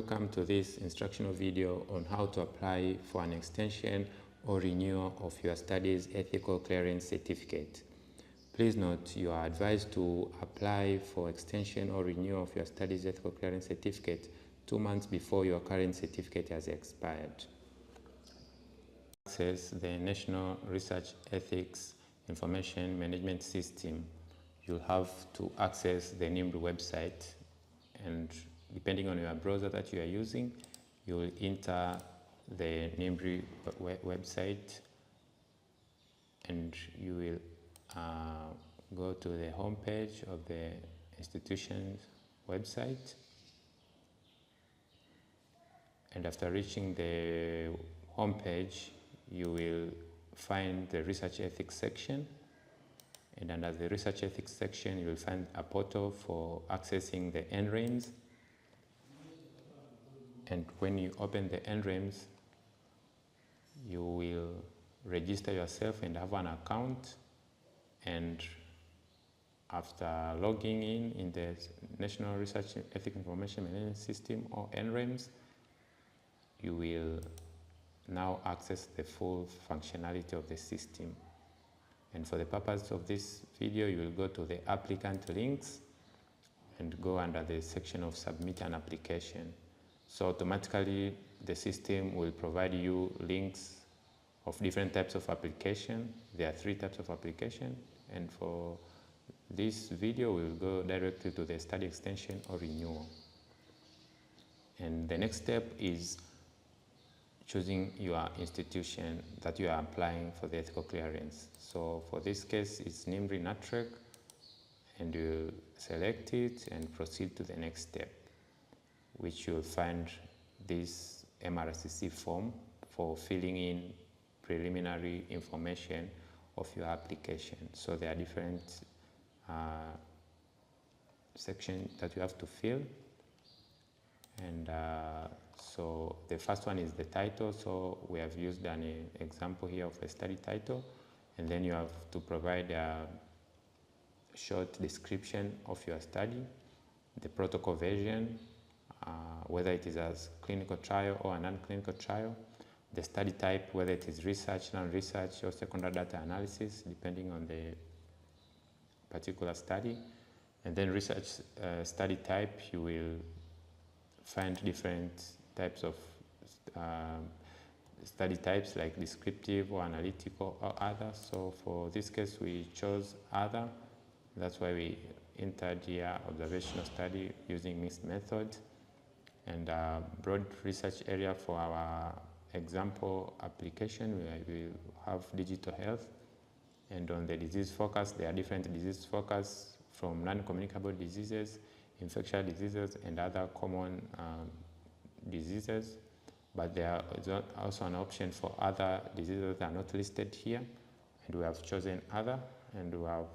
Welcome to this instructional video on how to apply for an extension or renewal of your studies ethical clearance certificate. Please note you are advised to apply for extension or renewal of your studies ethical clearance certificate 2 months before your current certificate has expired. Access the National Research Ethics Information Management System. You'll have to access the NIMR website, and depending on your browser that you are using, you will enter the NIMR website and you will go to the home page of the institution's website. And after reaching the home page, you will find the research ethics section. And under the research ethics section, you will find a portal for accessing the NREMS. And when you open the NREMS, you will register yourself and have an account. And after logging in the National Research Ethics Information Management System, or NREMS, you will now access the full functionality of the system. And for the purpose of this video, you will go to the applicant links and go under the section of submit an application. So automatically the system will provide you links of different types of application. There are 3 types of application, and for this video we will go directly to the study extension or renewal. And the next step is choosing your institution that you are applying for the ethical clearance. So for this case, it's NIMR NATREC, and you select it and proceed to the next step, which you'll find this MRCC form for filling in preliminary information of your application. So there are different sections that you have to fill. And so the first one is the title. So we have used an example here of a study title, and then you have to provide a short description of your study, the protocol version, whether it is a clinical trial or a non-clinical trial, the study type, whether it is research, non-research, or secondary data analysis, depending on the particular study. And then research study type, you will find different types of study types, like descriptive or analytical or other. So for this case, we chose other. That's why we entered here observational study using mixed method. And broad research area for our example application, we have digital health. And on the disease focus, there are different disease focus, from non-communicable diseases, infectious diseases, and other common diseases. But there is also an option for other diseases that are not listed here, and we have chosen other, and we have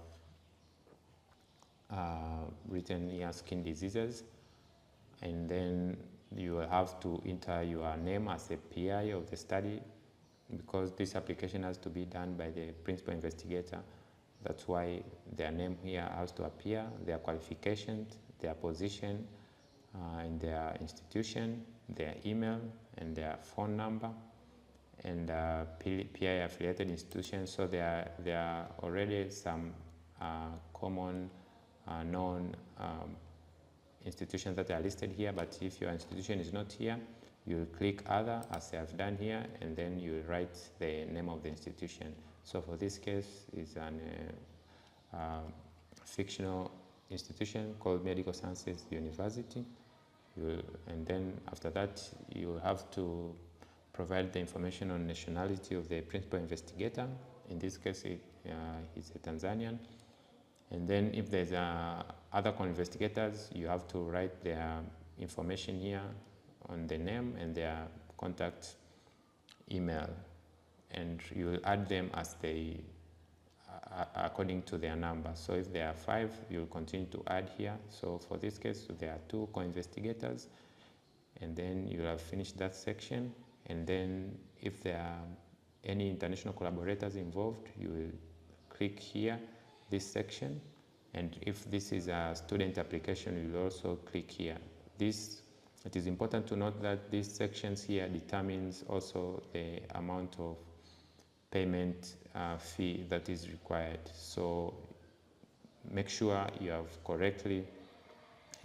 written here skin diseases. And then you will have to enter your name as a PI of the study, because this application has to be done by the principal investigator. That's why their name here has to appear, their qualifications, their position, and their institution, their email, and their phone number, and PI affiliated institutions. So there are already some common known institutions that are listed here, but if your institution is not here, you click other, as I have done here, and then you write the name of the institution. So for this case, it's an fictional institution called Medical Sciences University. And then after that, you have to provide the information on nationality of the principal investigator. In this case, he's a Tanzanian. And then if there's other co-investigators, you have to write their information here on the name and their contact email. And you will add them as they according to their number. So if there are 5, you'll continue to add here. So for this case, there are 2 co-investigators, and then you have finished that section. And then if there are any international collaborators involved, you will click here, this section. And if this is a student application, you will also click here. This It is important to note that these sections here determines also the amount of payment fee that is required. So make sure you have correctly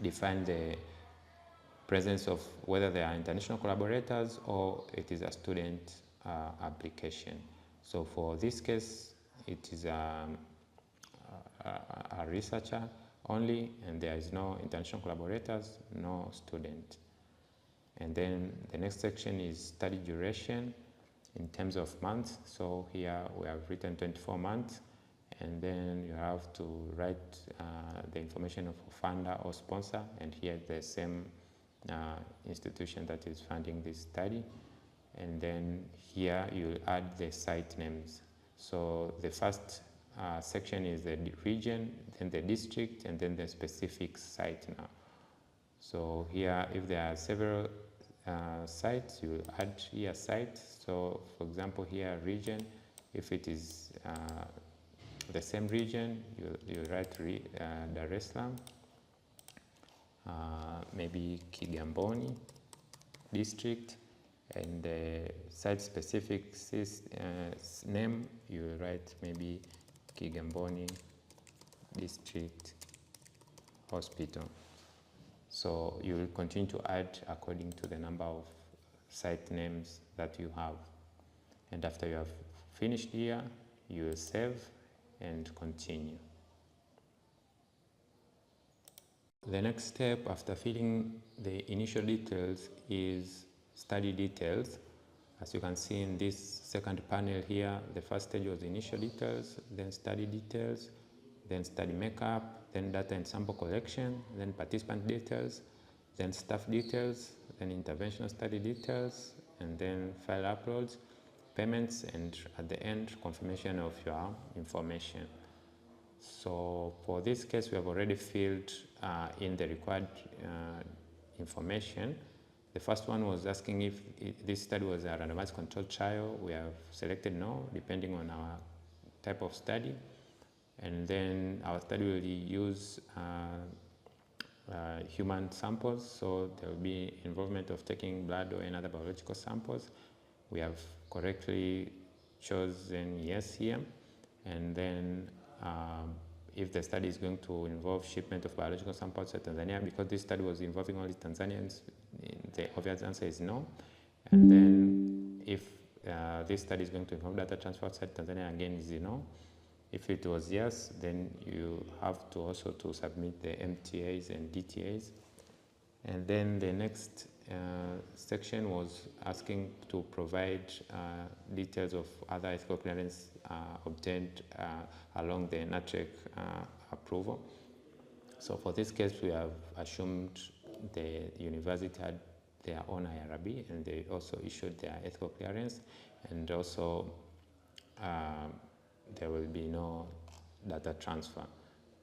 defined the presence of whether they are international collaborators or it is a student application. So for this case, it is a researcher only, and there is no international collaborators, no student. And then the next section is study duration in terms of months. So here we have written 24 months, and then you have to write the information of a funder or sponsor, and here the same institution that is funding this study. And then here you add the site names. So the first section is the region, then the district, and then the specific site now. So here, if there are several sites, you will add here site. So for example, here region, if it is the same region, you write Dar es Salaam, maybe Kigamboni district, and the site specific name, you write maybe Kigamboni district hospital. So you will continue to add according to the number of site names that you have. And after you have finished here, you will save and continue. The next step after filling the initial details is study details. As you can see in this second panel here, the first stage was initial details, then study details, then study makeup, then data and sample collection, then participant details, then staff details, then interventional study details, and then file uploads, payments, and at the end, confirmation of your information. So for this case, we have already filled in the required information. The first one was asking if this study was a randomized controlled trial. We have selected no, depending on our type of study. And then our study will use human samples, so there will be involvement of taking blood or any other biological samples. We have correctly chosen yes here. And then if the study is going to involve shipment of biological samples to Tanzania, because this study was involving only Tanzanians, the obvious answer is no. And then if this study is going to involve data transfer outside Tanzania, again is no. If it was yes, then you have to also to submit the MTAs and DTAs. And then the next section was asking to provide details of other ethical clearance obtained along the NATREC approval. So for this case, we have assumed the university had their own IRB, and they also issued their ethical clearance, and also there will be no data transfer.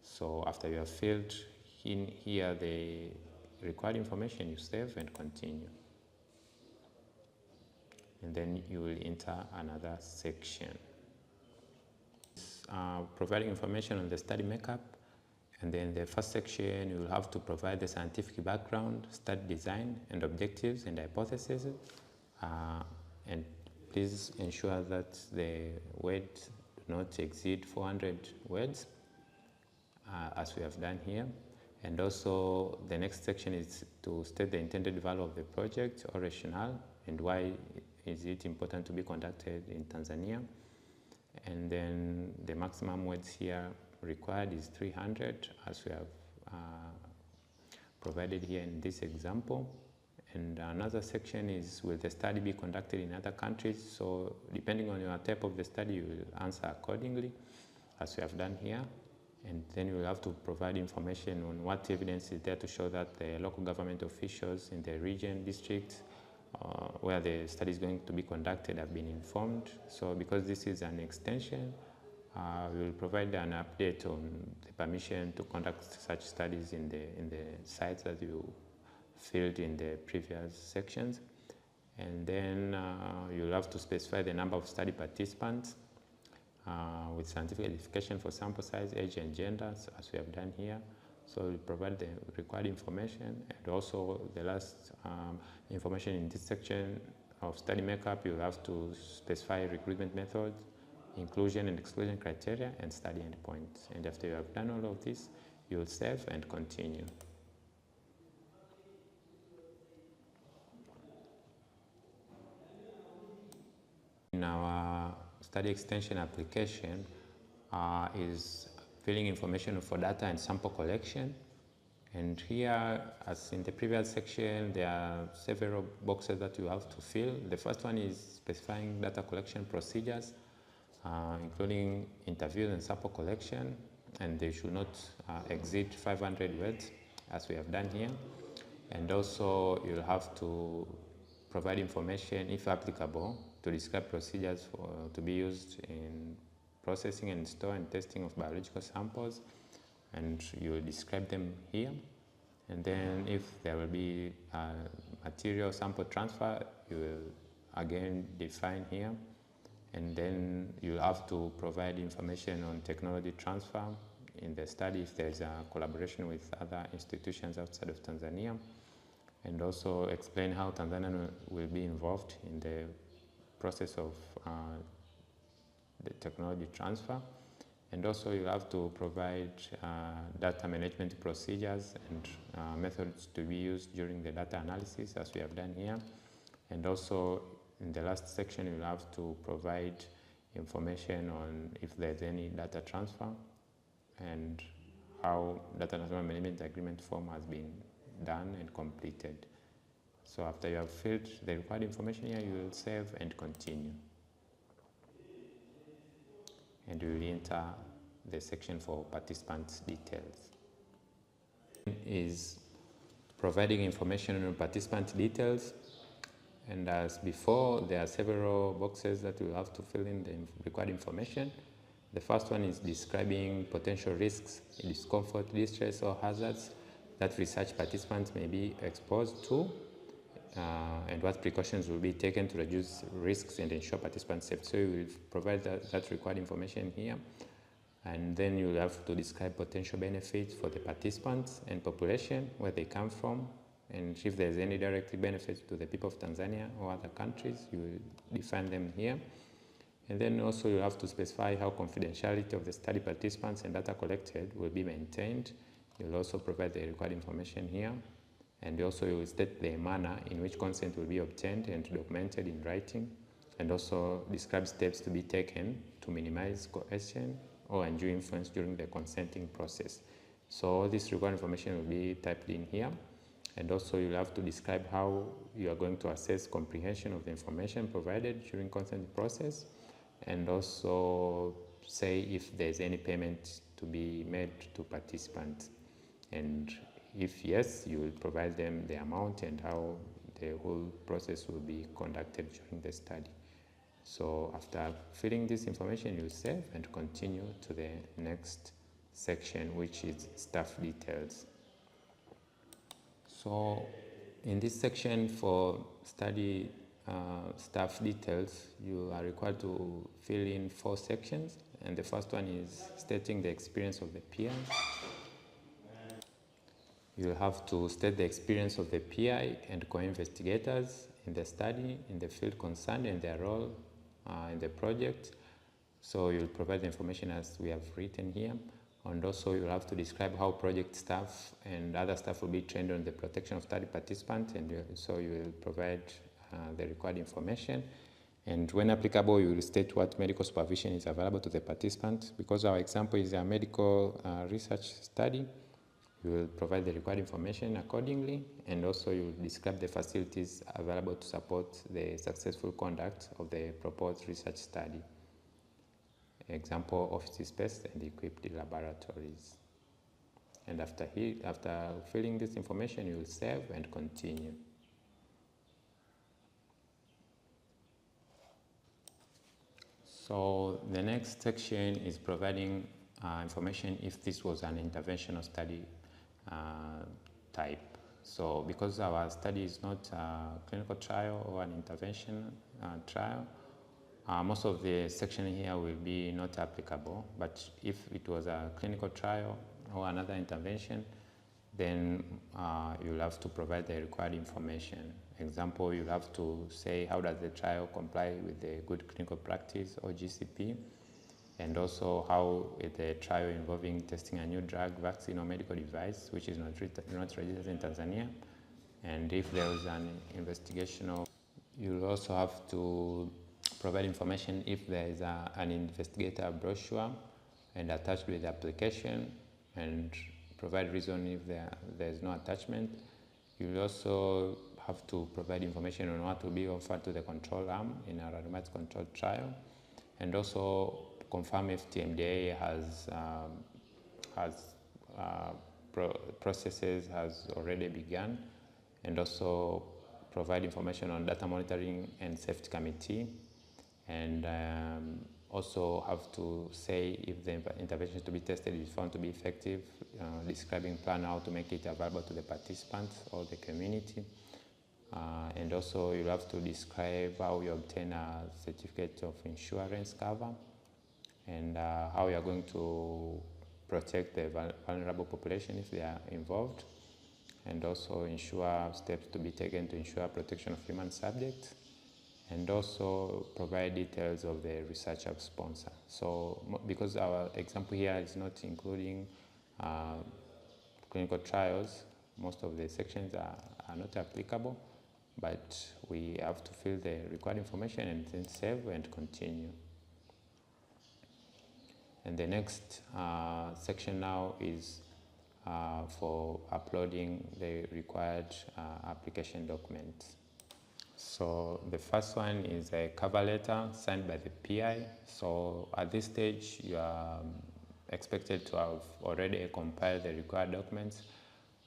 So after you have filled in here the required information, you save and continue. And then you will enter another section. Providing information on the study makeup. And then the first section, you will have to provide the scientific background, study design, and objectives and hypotheses. And please ensure that the words do not exceed 400 words, as we have done here. And also the next section is to state the intended value of the project or rationale and why is it important to be conducted in Tanzania. And then the maximum words here required is 300, as we have provided here in this example. And another section is, will the study be conducted in other countries? So depending on your type of the study, you will answer accordingly, as we have done here. And then you will have to provide information on what evidence is there to show that the local government officials in the region, district, where the study is going to be conducted have been informed. So because this is an extension, we will provide an update on the permission to conduct such studies in the sites that you filled in the previous sections. And then you'll have to specify the number of study participants with scientific identification for sample size, age, and gender, as we have done here. So we provide the required information, and also the last information in this section of study makeup, you have to specify recruitment methods, inclusion and exclusion criteria, and study endpoints. And after you have done all of this, you will save and continue. In our study extension application is filling information for data and sample collection. And here, as in the previous section, there are several boxes that you have to fill. The first one is specifying data collection procedures, including interviews and sample collection, and they should not exceed 500 words, as we have done here. And also, you'll have to provide information, if applicable, to describe procedures to be used in processing and store and testing of biological samples, and you will describe them here. And then if there will be material sample transfer, you will again define here. And then you have to provide information on technology transfer in the study if there is a collaboration with other institutions outside of Tanzania, and also explain how Tanzania will be involved in the process of the technology transfer. And also you have to provide data management procedures and methods to be used during the data analysis, as we have done here. And also in the last section, you'll have to provide information on if there's any data transfer and how data transfer management agreement form has been done and completed. So after you have filled the required information here, you will save and continue. And we will enter the section for participants' details. Is providing information on participant details. And as before, there are several boxes that you have to fill in the required information. The first one is describing potential risks, discomfort, distress, or hazards that research participants may be exposed to, and what precautions will be taken to reduce risks and ensure participant safety. So you will provide that required information here. And then you will have to describe potential benefits for the participants and population, where they come from, and if there's any direct benefits to the people of Tanzania or other countries, you will define them here. And then also you have to specify how confidentiality of the study participants and data collected will be maintained. You'll also provide the required information here. And also you will state the manner in which consent will be obtained and documented in writing, and also describe steps to be taken to minimize coercion or undue influence during the consenting process. So all this required information will be typed in here. And also you'll have to describe how you are going to assess comprehension of the information provided during consent process, and also say if there's any payment to be made to participants. And if yes, you will provide them the amount and how the whole process will be conducted during the study. So after filling this information, you save and continue to the next section, which is staff details. So in this section for study staff details, you are required to fill in 4 sections. And the first one is stating the experience of the PI. You have to state the experience of the PI and co-investigators in the study, in the field concerned, and their role in the project. So you'll provide the information as we have written here. And also you'll have to describe how project staff and other staff will be trained on the protection of study participants, and so you will provide the required information. And when applicable, you will state what medical supervision is available to the participant. Because our example is a medical research study, you will provide the required information accordingly, and also you will describe the facilities available to support the successful conduct of the proposed research study. Example, office space and equipped laboratories. And after filling this information, you will save and continue. So the next section is providing information if this was an interventional study type. So because our study is not a clinical trial or an intervention trial, most of the section here will be not applicable. But if it was a clinical trial or another intervention, then you'll have to provide the required information. Example, you'll have to say how does the trial comply with the good clinical practice or GCP, and also how is the trial involving testing a new drug, vaccine, or medical device which is not registered in Tanzania, and if there was an investigational. You'll also have to provide information if there is an investigator brochure and attached with the application, and provide reason if there is no attachment. You'll also have to provide information on what will be offered to the control arm in a randomized controlled trial, and also confirm if TMDA processes has already begun, and also provide information on data monitoring and safety committee, and also have to say if the intervention to be tested is found to be effective, describing plan how to make it available to the participants or the community. And also you'll have to describe how you obtain a certificate of insurance cover, and how you are going to protect the vulnerable population if they are involved, and also ensure steps to be taken to ensure protection of human subjects, and also provide details of the researcher sponsor. So because our example here is not including clinical trials, most of the sections are not applicable, but we have to fill the required information and then save and continue. And the next section now is for uploading the required application documents. So the first one is a cover letter signed by the PI. So at this stage, you are expected to have already compiled the required documents.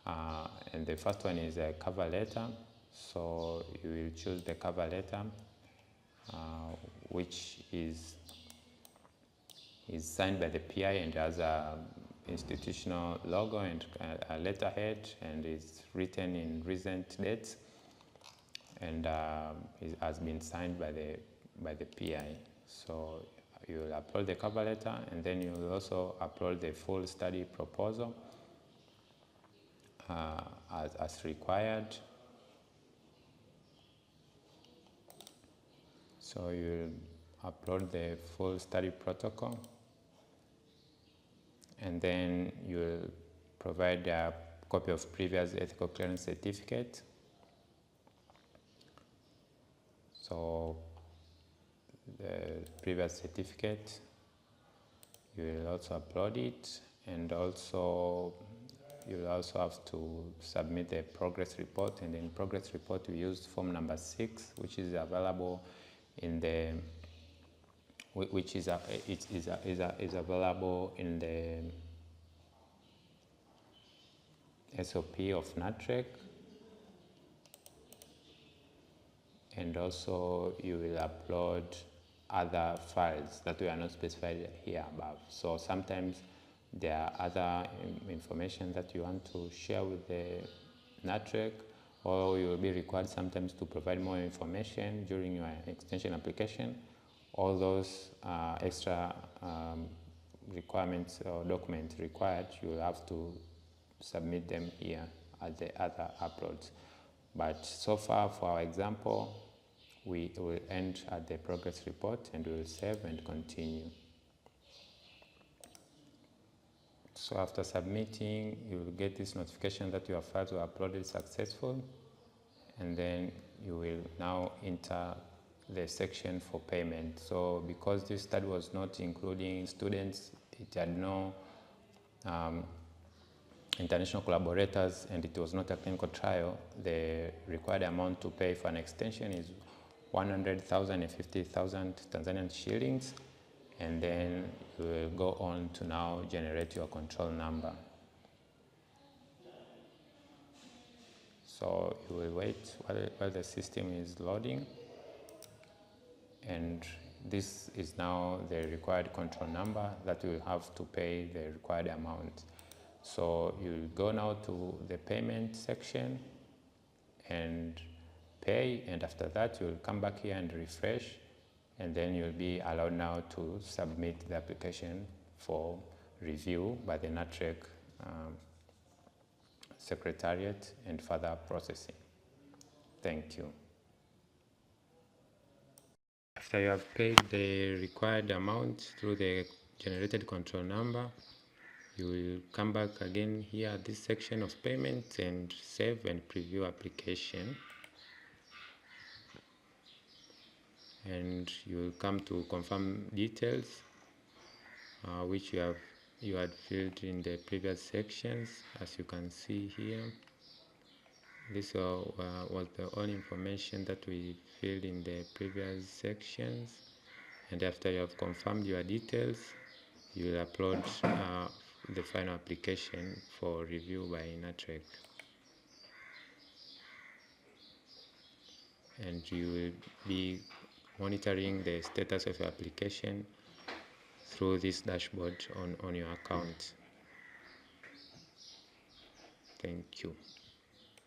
And the first one is a cover letter. So you will choose the cover letter, which is signed by the PI and has a institutional logo and a letterhead, and is written in recent dates, and it has been signed by the PI. So you will upload the cover letter, and then you will also upload the full study proposal as required. So you will upload the full study protocol, and then you will provide a copy of previous ethical clearance certificate. So the previous certificate, you will also upload it, and also you will also have to submit the progress report. And in progress report, we used form number 6, which is available in the available in the SOP of NATREC, and also you will upload other files that we are not specified here above. So sometimes there are other information that you want to share with the NATREC, or you will be required sometimes to provide more information during your extension application. All those extra requirements or documents required, you will have to submit them here at the other uploads. But so far, for our example, we will end at the progress report, and we will save and continue. So after submitting, you will get this notification that your files were uploaded successful, and then you will now enter the section for payment. So because this study was not including students, it had no international collaborators, and it was not a clinical trial, the required amount to pay for an extension is 100,000 and 50,000 Tanzanian shillings, and then you will go on to now generate your control number. So you will wait while the system is loading, and this is now the required control number that you will have to pay the required amount. So you'll go now to the payment section and pay, and after that you'll come back here and refresh, and then you'll be allowed now to submit the application for review by the NATREC Secretariat and further processing. Thank you. After you have paid the required amount through the generated control number, you will come back again here at this section of payments and save and preview application. And you will come to confirm details which you had filled in the previous sections. As you can see here, this was the only information that we filled in the previous sections. And after you have confirmed your details, you will upload the final application for review by Natrec. And you will be monitoring the status of your application through this dashboard on your account. Thank you.